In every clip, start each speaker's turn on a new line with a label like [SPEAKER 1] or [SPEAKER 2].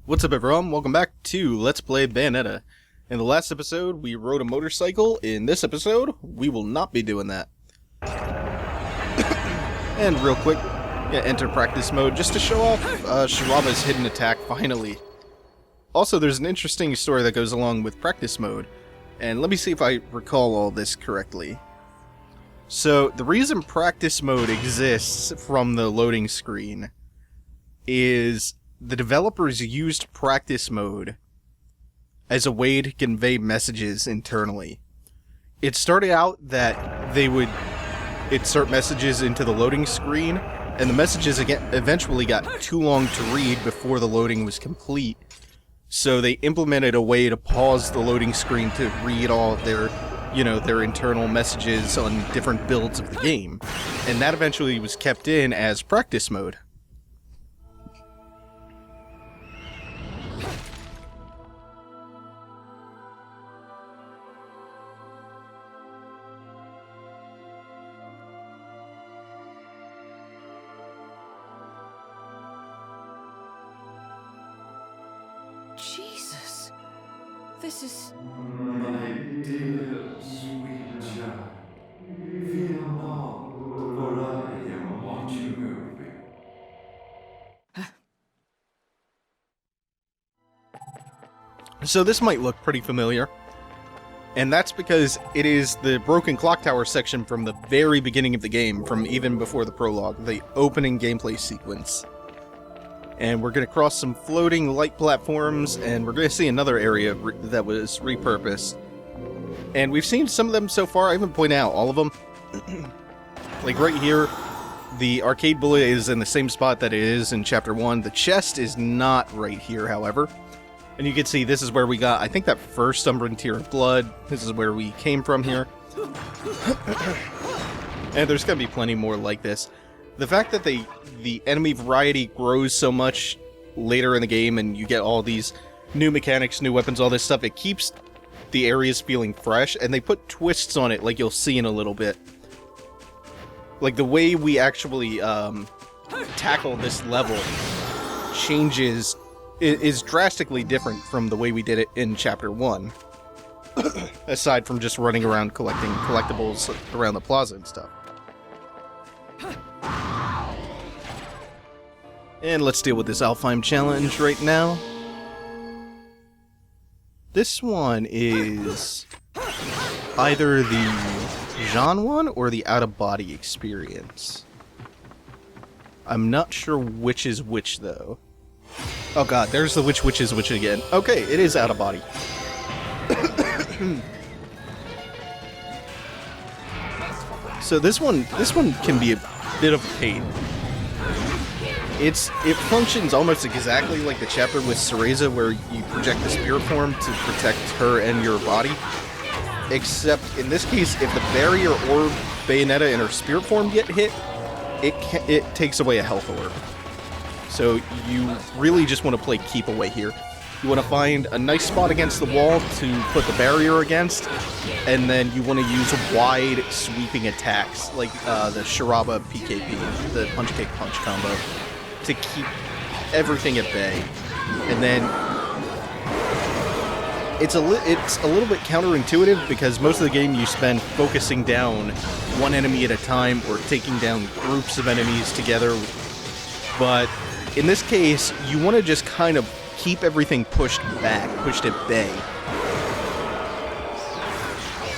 [SPEAKER 1] What's up everyone, welcome back to Let's Play Bayonetta. In the last episode, we rode a motorcycle. In this episode, we will not be doing that. And real quick, enter practice mode just to show off Shiraba's hidden attack finally. Also, there's an interesting story that goes along with practice mode. And let me see if I recall all this correctly. So, the reason practice mode exists from the loading screen is the developers used practice mode as a way to convey messages internally. It started out that they would insert messages into the loading screen, and the messages eventually got too long to read before the loading was complete. So they implemented a way to pause the loading screen to read all of their, their internal messages on different builds of the game. And that eventually was kept in as practice mode.
[SPEAKER 2] Jesus, this is...
[SPEAKER 3] My dear sweet child, fear not, for I am watching over you.
[SPEAKER 1] So this might look pretty familiar, and that's because it is the broken clock tower section from the very beginning of the game, from even before the prologue, the opening gameplay sequence. And we're going to cross some floating light platforms, and we're going to see another area that was repurposed. And we've seen some of them so far. I haven't pointed out all of them. Like right here, the arcade bullet is in the same spot that it is in Chapter 1. The chest is not right here, however. And you can see this is where we got, I think, that first Umbran Tear of Blood. This is where we came from here. And there's going to be plenty more like this. The fact that the enemy variety grows so much later in the game and you get all these new mechanics, new weapons, all this stuff, it keeps the areas feeling fresh, and they put twists on it like you'll see in a little bit. Like the way we actually tackle this level changes, is drastically different from the way we did it in Chapter 1. Aside from just running around collecting collectibles around the plaza and stuff. And let's deal with this Alfheim challenge right now. This one is either the Jean one or the out-of-body experience. I'm not sure which is which, though. Oh god, there's the which is which again. Okay, it is out-of-body. So this one can be a bit of a pain. It functions almost exactly like the chapter with Cereza, where you project the spirit form to protect her and your body. Except in this case, if the barrier or Bayonetta and her spirit form get hit, it takes away a health orb. So you really just want to play keep away here. You want to find a nice spot against the wall to put the barrier against, and then you want to use wide sweeping attacks like the Shiraba PKP, the punch kick punch combo, to keep everything at bay. And then it's a little bit counterintuitive, because most of the game you spend focusing down one enemy at a time or taking down groups of enemies together. But in this case, you want to just kind of keep everything pushed back, pushed at bay.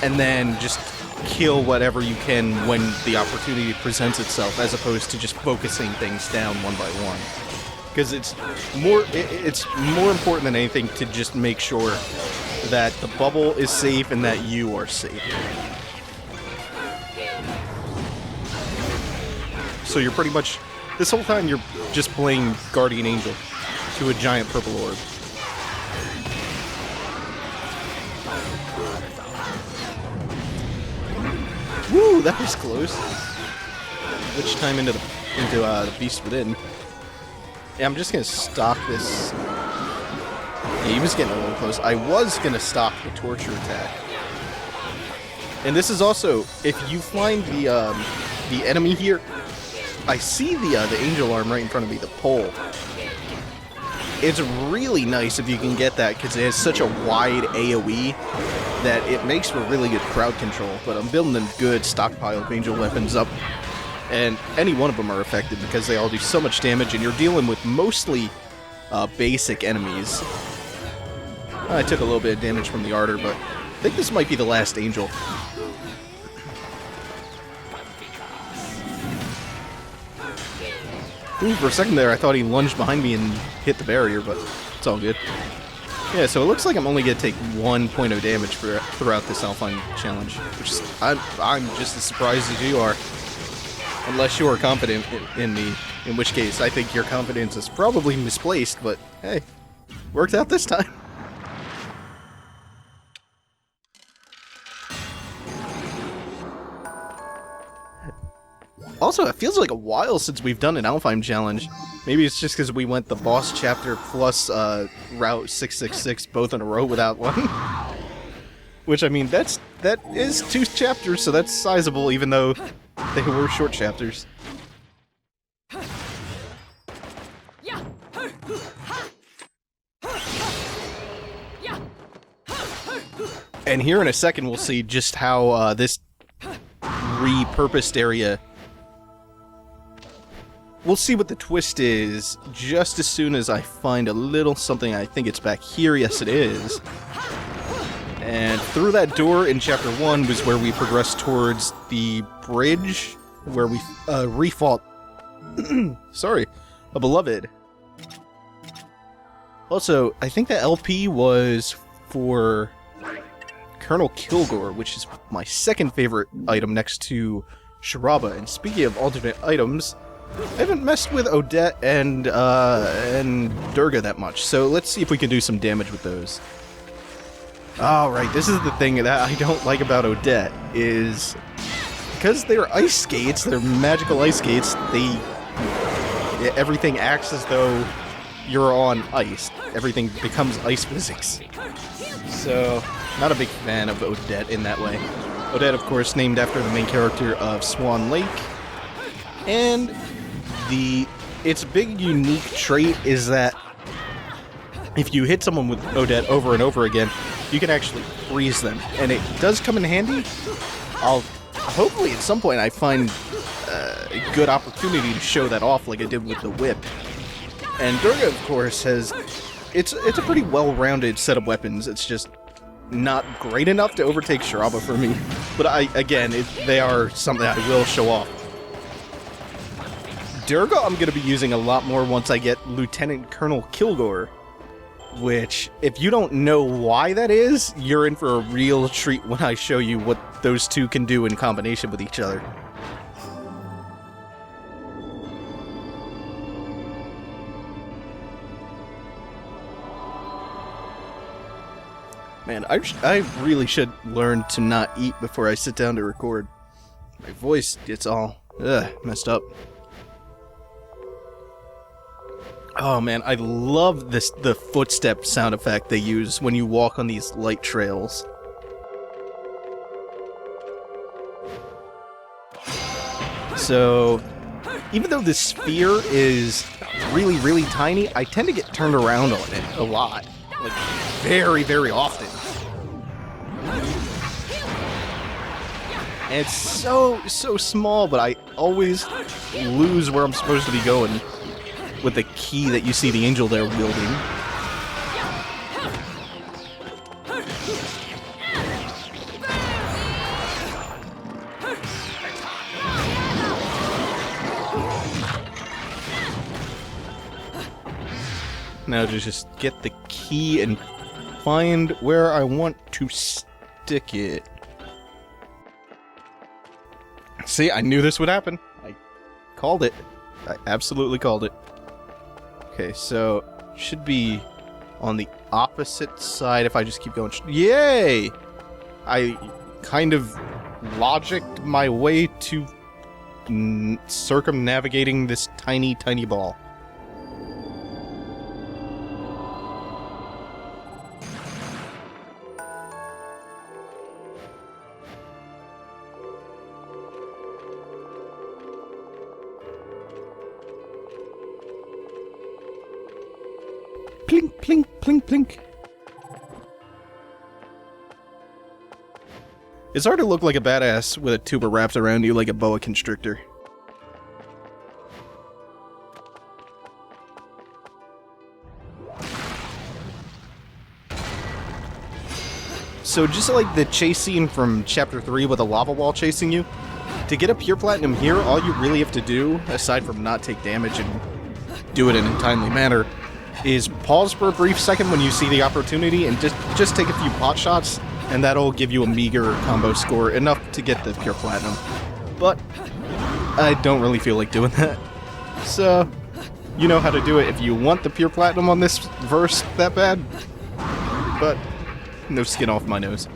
[SPEAKER 1] And then just kill whatever you can when the opportunity presents itself, as opposed to just focusing things down one by one. Because it's more important than anything to just make sure that the bubble is safe and that you are safe. So you're pretty much, this whole time you're just playing Guardian Angel to a giant purple orb. Woo, that was close. Which time into the Beast Within. Yeah, I'm just gonna stock this. Yeah, he was getting a little close. I was gonna stock the torture attack. And this is also, if you find the enemy here, I see the angel arm right in front of me, the pole. it's really nice if you can get that, because it has such a wide AoE that it makes for really good crowd control. But I'm building a good stockpile of angel weapons up, and any one of them are effective because they all do so much damage, and you're dealing with mostly basic enemies. I took a little bit of damage from the Ardor, but I think this might be the last angel. Ooh, for a second there, I thought he lunged behind me and hit the barrier, but it's all good. Yeah, so it looks like I'm only going to take 1 point of damage throughout this Alpine challenge, which is, I'm just as surprised as you are. Unless you are confident in me, in which case I think your confidence is probably misplaced, but hey, worked out this time. Also, it feels like a while since we've done an Alfheim challenge. Maybe it's just because we went the boss chapter plus Route 666 both in a row without one. Which, I mean, that is 2 chapters, so that's sizable, even though they were short chapters. And here in a second we'll see just how this repurposed area... We'll see what the twist is just as soon as I find a little something. I think it's back here. Yes, it is. And through that door in Chapter 1 was where we progressed towards the bridge, where we refought... sorry, a beloved. Also, I think that LP was for Colonel Kilgore, which is my second favorite item next to Shiraba. And speaking of alternate items... I haven't messed with Odette and Durga that much, so let's see if we can do some damage with those. Alright, this is the thing that I don't like about Odette, is because they're ice skates, they're magical ice skates, everything acts as though you're on ice. Everything becomes ice physics. So, not a big fan of Odette in that way. Odette, of course, named after the main character of Swan Lake, and its big unique trait is that if you hit someone with Odette over and over again, you can actually freeze them, and it does come in handy. Hopefully at some point I find a good opportunity to show that off like I did with the whip. And Durga, of course, it's a pretty well-rounded set of weapons. It's just not great enough to overtake Shiraba for me, but they are something I will show off. Durga I'm going to be using a lot more once I get Lieutenant Colonel Kilgore, which, if you don't know why that is, you're in for a real treat when I show you what those two can do in combination with each other. Man, I really should learn to not eat before I sit down to record. My voice gets all messed up. Oh man, I love the footstep sound effect they use when you walk on these light trails. So, even though this sphere is really, really tiny, I tend to get turned around on it a lot. Like, very, very often. And it's so small, but I always lose where I'm supposed to be going with the key that you see the angel there wielding. Now to just get the key and find where I want to stick it. See, I knew this would happen. I called it. I absolutely called it. Okay, so should be on the opposite side if I just keep going. Yay! I kind of logicked my way to circumnavigating this tiny, tiny ball. plink, plink, plink, plink. It's hard to look like a badass with a tuba wrapped around you like a boa constrictor. So just like the chase scene from Chapter 3 with a lava wall chasing you, to get a pure platinum here, all you really have to do, aside from not take damage and do it in a timely manner, is pause for a brief second when you see the opportunity and just take a few pot shots, and that'll give you a meager combo score, enough to get the pure platinum. But I don't really feel like doing that. So, you know how to do it if you want the pure platinum on this verse that bad. But no skin off my nose.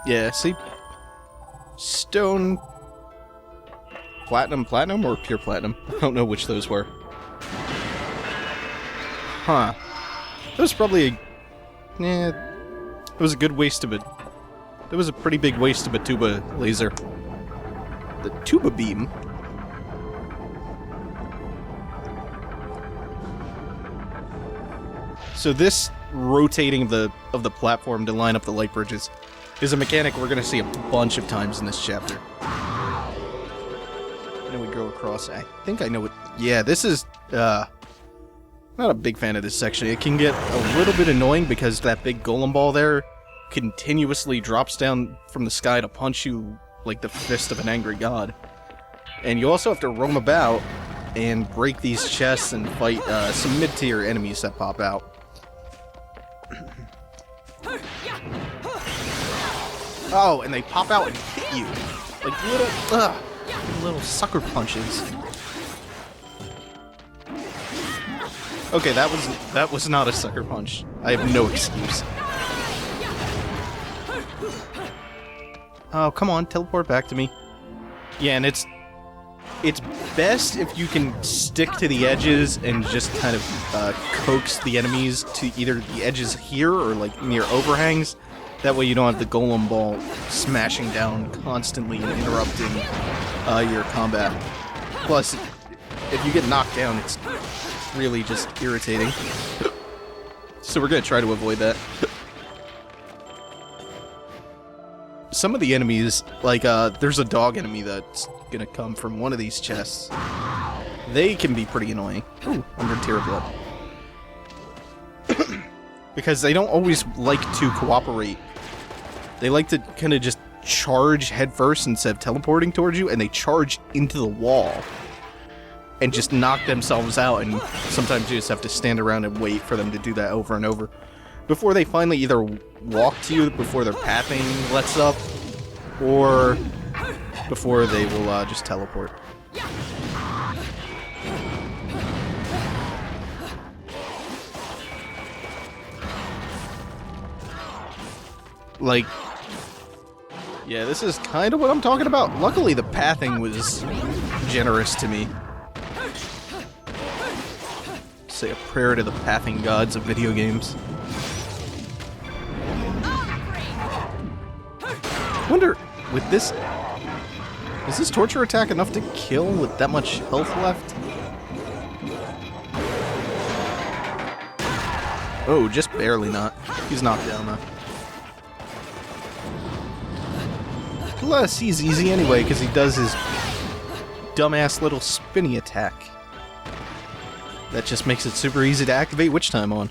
[SPEAKER 1] Yeah, see? Stone... Platinum or pure platinum? I don't know which those were. Huh. That was probably a... Yeah... It was a good waste of it. That was a pretty big waste of a tuba laser. The tuba beam? So this rotating of the platform to line up the light bridges is a mechanic we're going to see a bunch of times in this chapter. And then we go across. I think I know what... Yeah, this is... not a big fan of this section. It can get a little bit annoying because that big golem ball there continuously drops down from the sky to punch you like the fist of an angry god. And you also have to roam about and break these chests and fight some mid-tier enemies that pop out. Oh, and they pop out and hit you like little sucker punches. Okay, that was not a sucker punch. I have no excuse. Oh, come on, teleport back to me. Yeah, and it's best if you can stick to the edges and just kind of coax the enemies to either the edges here or like near overhangs. That way you don't have the golem ball smashing down constantly and interrupting your combat. Plus, if you get knocked down, it's really just irritating. So we're gonna try to avoid that. Some of the enemies, like there's a dog enemy that's gonna come from one of these chests. They can be pretty annoying. Ooh, under tier blood. Because they don't always like to cooperate. They like to kind of just charge headfirst instead of teleporting towards you, and they charge into the wall and just knock themselves out, and sometimes you just have to stand around and wait for them to do that over and over before they finally either walk to you before their pathing lets up, or before they will just teleport. Like, yeah, this is kind of what I'm talking about. Luckily, the pathing was generous to me. Say a prayer to the pathing gods of video games. I wonder, with this... Is this torture attack enough to kill with that much health left? Oh, just barely not. He's knocked down, though. Plus, he's easy anyway, because he does his dumbass little spinny attack. That just makes it super easy to activate Witch Time on.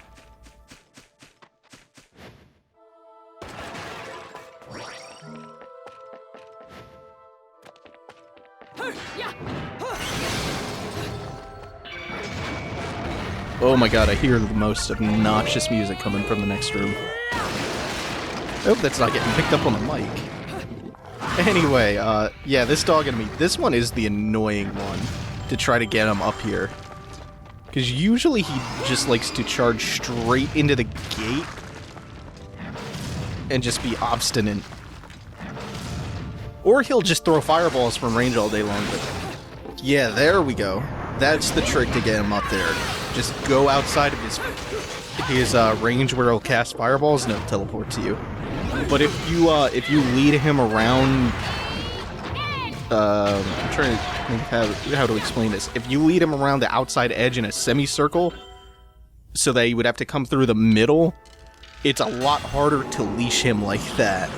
[SPEAKER 1] Oh my god, I hear the most obnoxious music coming from the next room. I hope that's not getting picked up on the mic. Anyway, yeah, this dog enemy, this one is the annoying one to try to get him up here. Because usually he just likes to charge straight into the gate and just be obstinate. Or he'll just throw fireballs from range all day long. But yeah, there we go. That's the trick to get him up there. Just go outside of his range where he'll cast fireballs and he'll teleport to you. But if you lead him around, I'm trying to think how to explain this. If you lead him around the outside edge in a semicircle, so that he would have to come through the middle, it's a lot harder to leash him like that.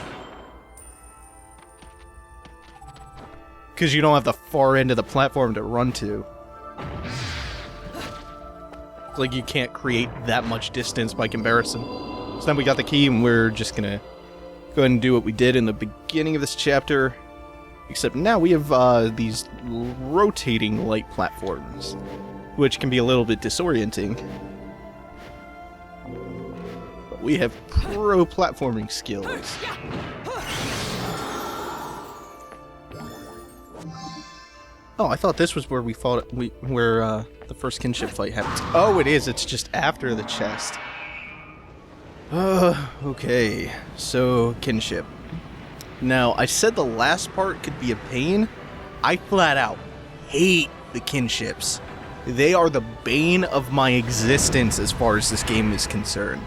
[SPEAKER 1] Because you don't have the far end of the platform to run to. It's like you can't create that much distance by comparison. So now we got the key, and we're just gonna go ahead and do what we did in the beginning of this chapter. Except now we have these rotating light platforms, which can be a little bit disorienting. But we have pro platforming skills. Oh, I thought this was where we fought. Where the first kinship fight happens. Oh, it is. It's just after the chest. Okay. So kinship. Now, I said the last part could be a pain. I flat out hate the kinships. They are the bane of my existence as far as this game is concerned.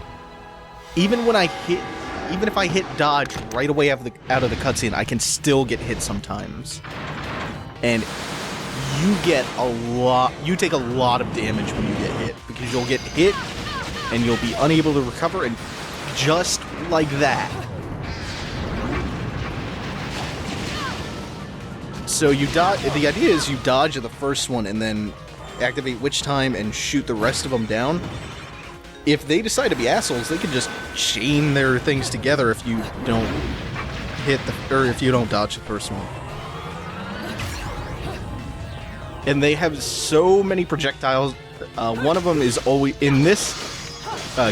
[SPEAKER 1] Even if I hit dodge right away out of the cutscene, I can still get hit sometimes. And you take a lot of damage when you get hit, because you'll get hit and you'll be unable to recover, and just like that. So the idea is you dodge the first one and then activate Witch Time and shoot the rest of them down. If they decide to be assholes, they can just chain their things together if you don't if you don't dodge the first one. And they have so many projectiles. One of them is always in this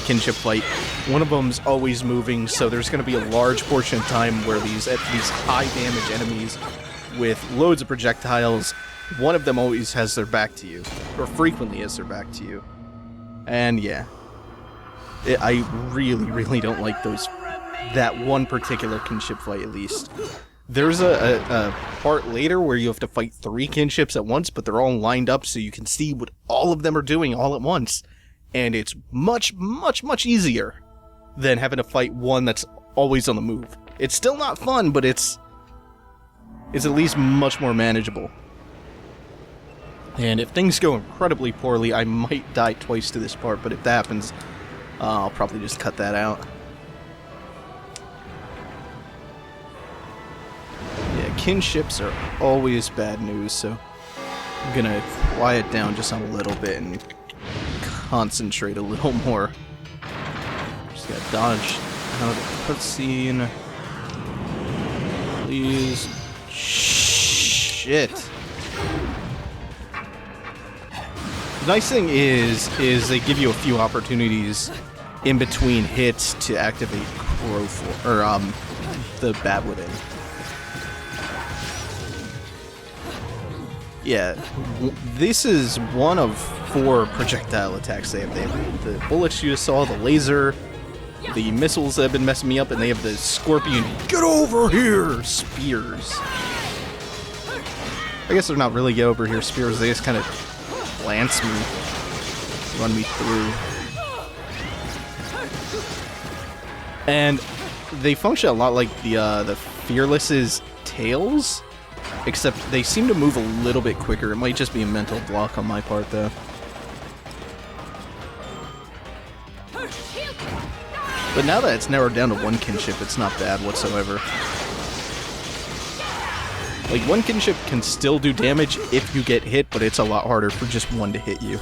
[SPEAKER 1] kinship fight. One of them's always moving, so there's going to be a large portion of time where these high damage enemies with loads of projectiles, one of them always has their back to you, or frequently has their back to you. And yeah, I really don't like that one particular kinship fight, at least. There's a part later where you have to fight 3 kinships at once, but they're all lined up so you can see what all of them are doing all at once. And it's much easier than having to fight one that's always on the move. It's still not fun, but it's at least much more manageable. And if things go incredibly poorly, I might die twice to this part, but if that happens, I'll probably just cut that out. Yeah, kinships are always bad news, so I'm gonna quiet down just a little bit and concentrate a little more. Just gotta dodge out of the cutscene. Please. Shit. The nice thing is they give you a few opportunities in between hits to activate the Bat Within. Yeah, this is one of 4 projectile attacks they have. They have the bullets you just saw, the laser, the missiles that have been messing me up, and they have the scorpion, get over here, spears. I guess they're not really get over here spears, they just kind of lance me, run me through. And they function a lot like the Fearless's tails, except they seem to move a little bit quicker. It might just be a mental block on my part, though. But now that it's narrowed down to 1 kinship, it's not bad whatsoever. Like, 1 kinship can still do damage if you get hit, but it's a lot harder for just 1 to hit you.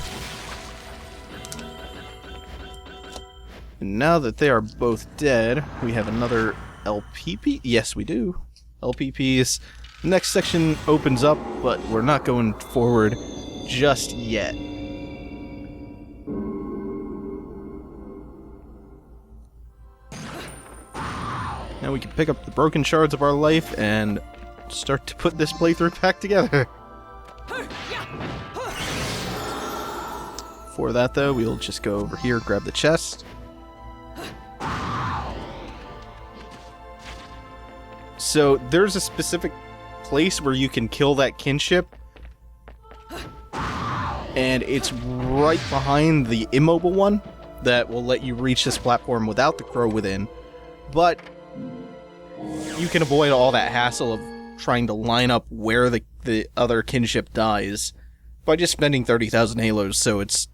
[SPEAKER 1] And now that they are both dead, we have another LPP? Yes, we do. LPPs. Next section opens up, but we're not going forward just yet. Now we can pick up the broken shards of our life and start to put this playthrough back together. For that, though, we'll just go over here, grab the chest. So there's a specific place where you can kill that kinship, and it's right behind the immobile one that will let you reach this platform without the crow within. But you can avoid all that hassle of trying to line up where the other kinship dies by just spending 30,000 halos, so it's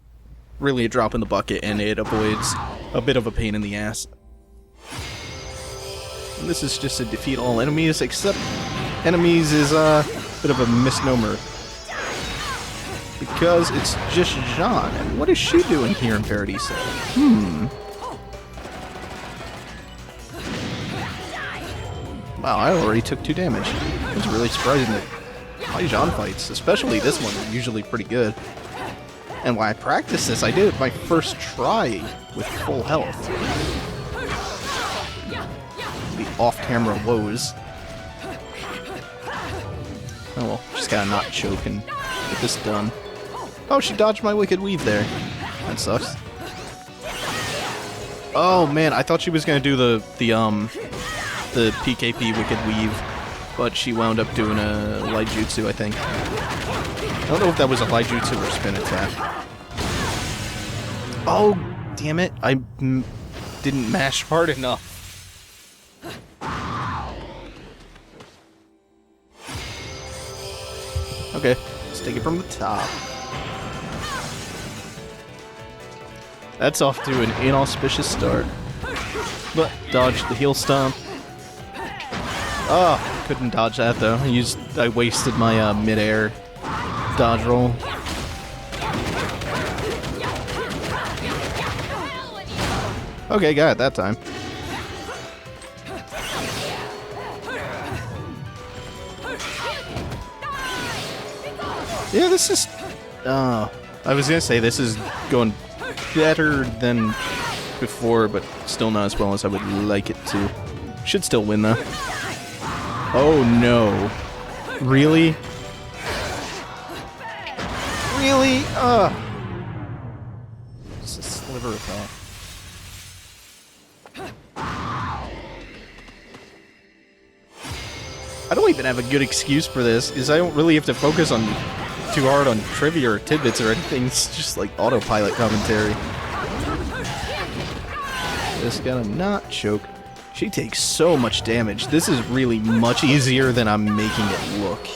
[SPEAKER 1] really a drop in the bucket, and it avoids a bit of a pain in the ass. And this is just to defeat all enemies, except enemies is a bit of a misnomer, because it's just Jean, and what is she doing here in Paradiso? Wow, I already took 2 damage. It's really surprising that my Jean fights, especially this one, are usually pretty good. And when I practiced this, I did it my first try with full health. The off-camera woes. Oh well, just gotta not choke and get this done. Oh, she dodged my wicked weave there. That sucks. Oh man, I thought she was gonna do the PKP wicked weave, but she wound up doing a light jutsu, I think. I don't know if that was a light jutsu or spin attack. Oh, damn it! I didn't mash hard enough. Okay, let's take it from the top. That's off to an inauspicious start. But dodged the heel stomp. Oh, couldn't dodge that though. I wasted my mid-air dodge roll. Okay, got it that time. Yeah, this is... I was gonna say this is going better than before, but still not as well as I would like it to. Should still win though. Oh no. Really? Really? Just a sliver of health. I don't even have a good excuse for this, because I don't really have to focus on too hard on trivia or tidbits or anything. It's just like autopilot commentary. Just gotta not choke. She takes so much damage. This is really much easier than I'm making it look.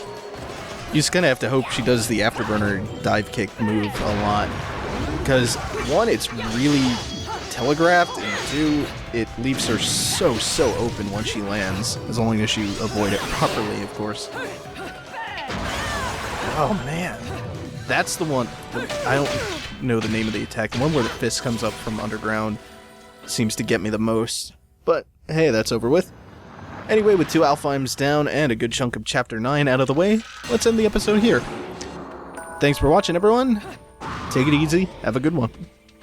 [SPEAKER 1] You just gonna have to hope she does the afterburner dive kick move a lot. Because, one, it's really telegraphed, and two, it leaves her so open once she lands. As long as you avoid it properly, of course. Oh man. That's the one. I don't know the name of the attack. The one where the fist comes up from underground seems to get me the most. But hey, that's over with. Anyway, with 2 Alfheims down and a good chunk of Chapter 9 out of the way, let's end the episode here. Thanks for watching, everyone. Take it easy. Have a good one.